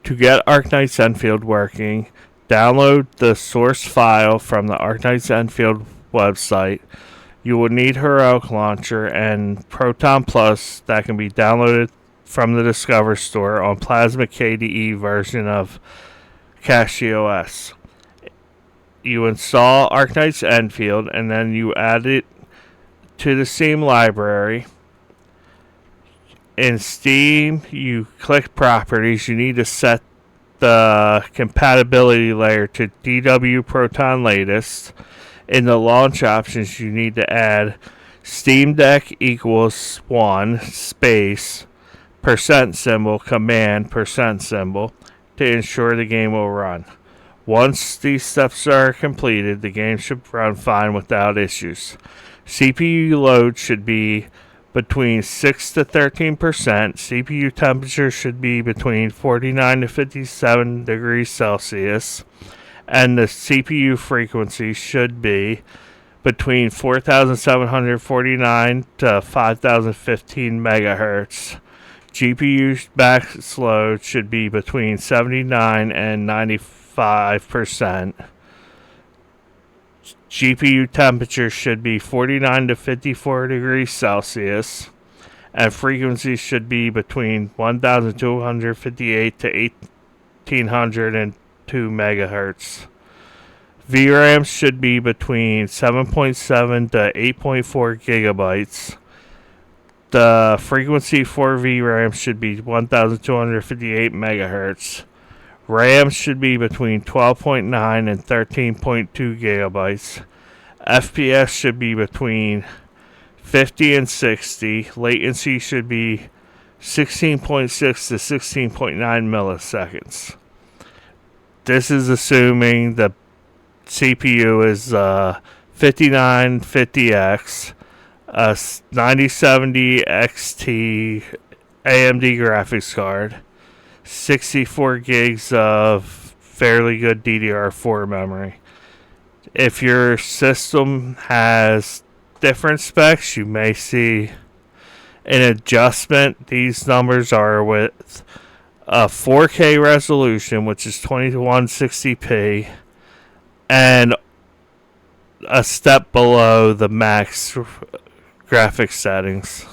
To get Arknights Endfield working, download the source file from the Arknights Endfield website. You will need Heroic Launcher and Proton Plus that can be downloaded from the Discover Store on Plasma KDE version of CachyOS. You install Arknights Endfield and then you add it to the Steam library. In Steam, you click Properties. You need to set the compatibility layer to DW Proton Latest. In the launch options, you need to add Steam Deck equals 1 space %symbol command %symbol to ensure the game will run. Once these steps are completed, the game should run fine without issues. CPU load should be between 6 to 13%. CPU temperature should be between 49 to 57 degrees Celsius. And the CPU frequency should be between 4,749 to 5,015 megahertz. GPU max load should be between 79 and 95%. GPU temperature should be 49 to 54 degrees Celsius. And frequency should be between 1,258 to 1,802 megahertz. VRAM should be between 7.7 to 8.4 gigabytes. The frequency for VRAM should be 1,258 megahertz. RAM should be between 12.9 and 13.2 gigabytes. FPS should be between 50 and 60. Latency should be 16.6 to 16.9 milliseconds. This is assuming the CPU is 5950X, a 9070 XT AMD graphics card, 64 gigs of fairly good DDR4 memory. If your system has different specs, you may see an adjustment. These numbers are with a 4K resolution, which is 2160p, and a step below the max graphics settings.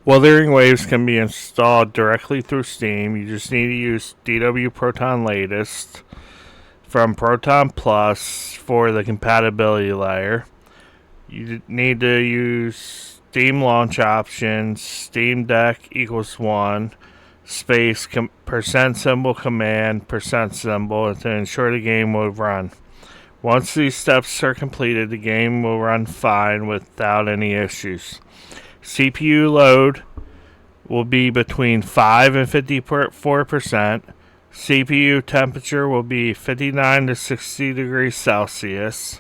Wuthering Waves can be installed directly through Steam. You just need to use DW Proton Latest from Proton Plus for the compatibility layer. You need to use Steam launch options, Steam Deck equals 1, space %symbol command %symbol to ensure the game will run. Once these steps are completed, the game will run fine without any issues. CPU load will be between 5 and 54%. CPU temperature will be 59 to 60 degrees Celsius.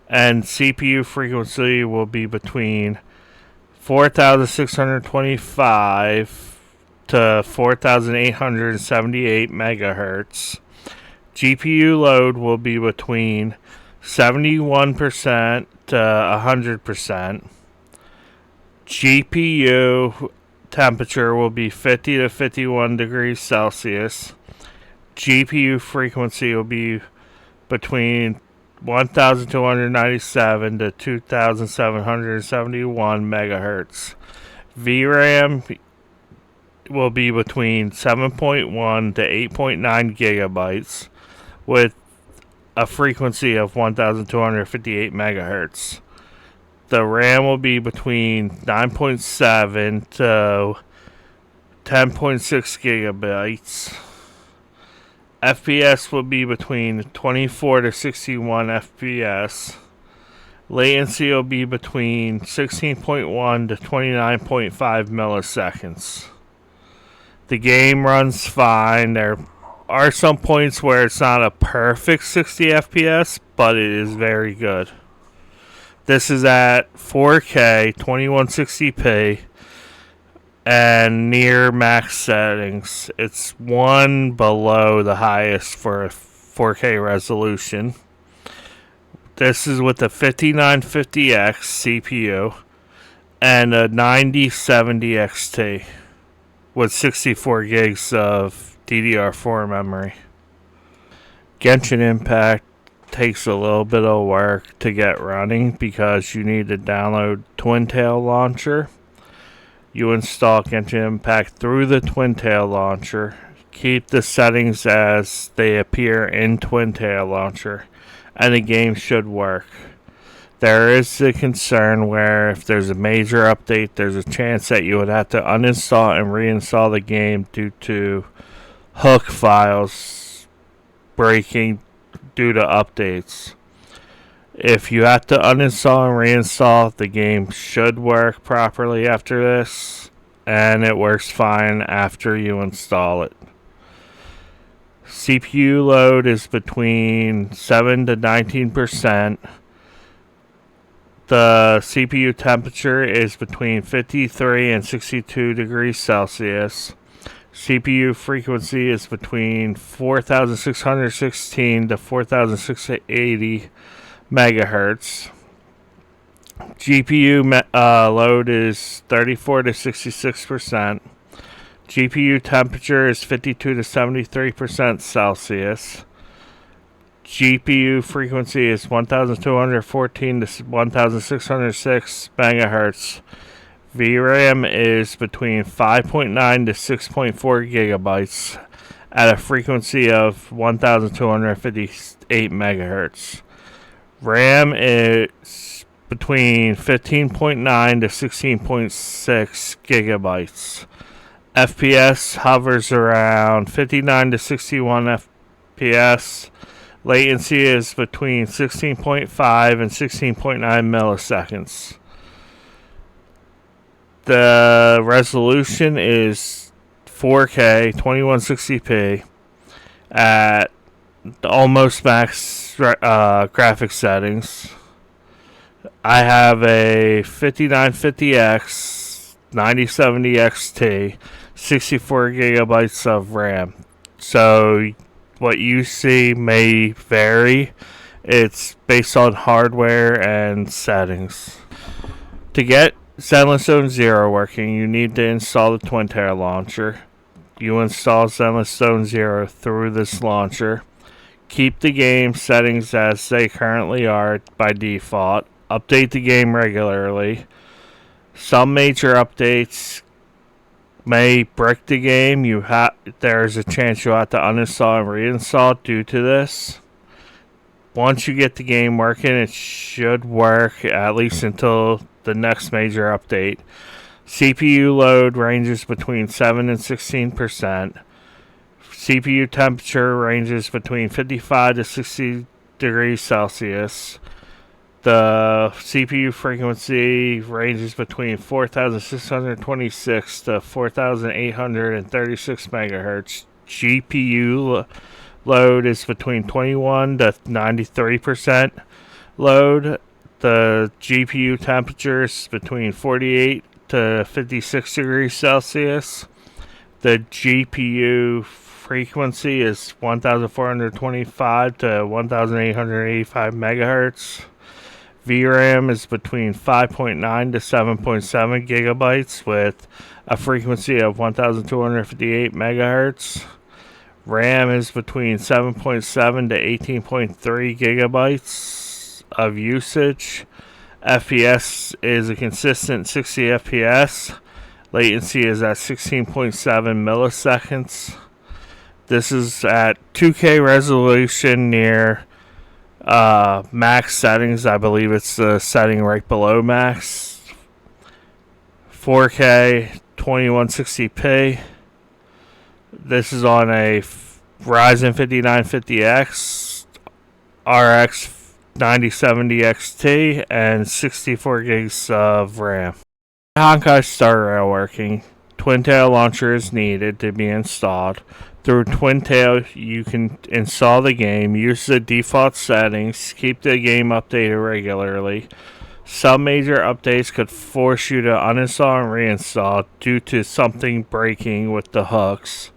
And CPU frequency will be between 4,625 to 4,878 megahertz. GPU load will be between 71% to 100%. GPU temperature will be 50 to 51 degrees Celsius. GPU frequency will be between 1,297 to 2,771 megahertz. VRAM will be between 7.1 to 8.9 gigabytes with a frequency of 1,258 megahertz. The RAM will be between 9.7 to 10.6 gigabytes. FPS will be between 24 to 61 FPS. Latency will be between 16.1 to 29.5 milliseconds. The game runs fine. There are some points where it's not a perfect 60 FPS, but it is very good. This is at 4K, 2160p, and near max settings. It's one below the highest for a 4K resolution. This is with the 5950X CPU and a 9070 XT with 64 gigs of DDR4 memory. Genshin Impact takes a little bit of work to get running because you need to download Twintail Launcher. You install Genshin Impact through the Twintail Launcher. Keep the settings as they appear in Twintail Launcher, and the game should work. There is a concern where if there's a major update, there's a chance that you would have to uninstall and reinstall the game due to hook files breaking due to updates. If you have to uninstall and reinstall, the game should work properly after this, and it works fine after you install it. CPU load is between 7 to 19%. The CPU temperature is between 53 and 62 degrees Celsius. CPU frequency is between 4,616 to 4,680 megahertz. GPU load is 34 to 66%. GPU temperature is 52 to 73% Celsius. GPU frequency is 1,214 to 1,606 megahertz. VRAM is between 5.9 to 6.4 gigabytes at a frequency of 1,258 megahertz. RAM is between 15.9 to 16.6 gigabytes. FPS hovers around 59 to 61 FPS. Latency is between 16.5 and 16.9 milliseconds. The resolution is 4K 2160p at almost max graphics settings. I have a 5950X 9070 XT, 64 gigabytes of RAM. So what you see may vary. It's based on hardware and settings. To get Zenless Zone Zero working, you need to install the Twintail Launcher. You install Zenless Zone Zero through this launcher. Keep the game settings as they currently are by default. Update the game regularly. Some major updates may break the game. There's a chance you'll have to uninstall and reinstall due to this. Once you get the game working, it should work at least until the next major update. CPU load ranges between 7 and 16%. CPU temperature ranges between 55 to 60 degrees Celsius. The CPU frequency ranges between 4,626 to 4,836 megahertz. GPU load is between 21 to 93% load. The GPU temperature is between 48 to 56 degrees Celsius. The GPU frequency is 1,425 to 1,885 megahertz. VRAM is between 5.9 to 7.7 gigabytes with a frequency of 1,258 megahertz. RAM is between 7.7 to 18.3 gigabytes of usage. FPS is a consistent 60 FPS. Latency is at 16.7 milliseconds. This is at 2K resolution near max settings. I believe it's the setting right below max. 4K 2160p. This is on a Ryzen 5950X RX 9070 XT and 64 gigs of RAM. Honkai Star Rail working. Twintail Launcher is needed to be installed. Through Twintail, you can install the game, use the default settings, keep the game updated regularly. Some major updates could force you to uninstall and reinstall due to something breaking with the hooks.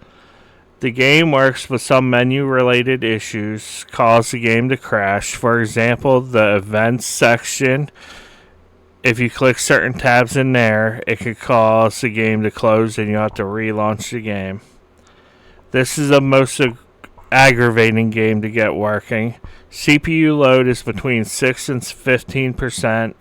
The game works, but some menu-related issues cause the game to crash. For example, the events section, if you click certain tabs in there, it could cause the game to close and you have to relaunch the game. This is the most aggravating game to get working. CPU load is between 6 and 15%.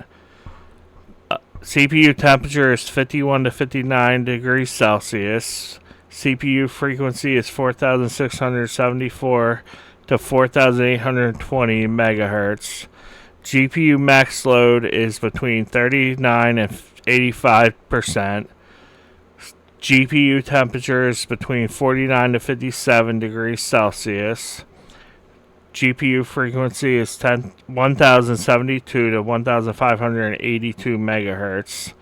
CPU temperature is 51 to 59 degrees Celsius. CPU frequency is 4,674 to 4,820 megahertz. GPU max load is between 39 and 85%. GPU temperature is between 49 to 57 degrees Celsius. GPU frequency is 1072 to 1582 megahertz.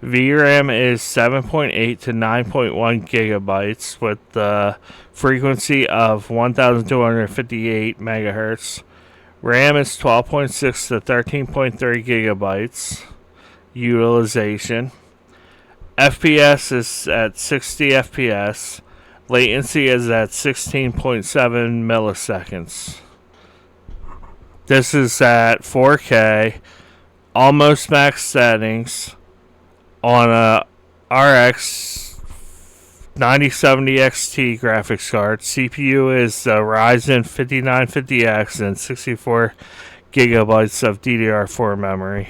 VRAM is 7.8 to 9.1 gigabytes with the frequency of 1258 megahertz. RAM is 12.6 to 13.3 gigabytes. Utilization. FPS is at 60 FPS. Latency is at 16.7 milliseconds. This is at 4K, almost max settings on a RX 9070 XT graphics card. CPU is the Ryzen 5950X and 64 gigabytes of DDR4 memory.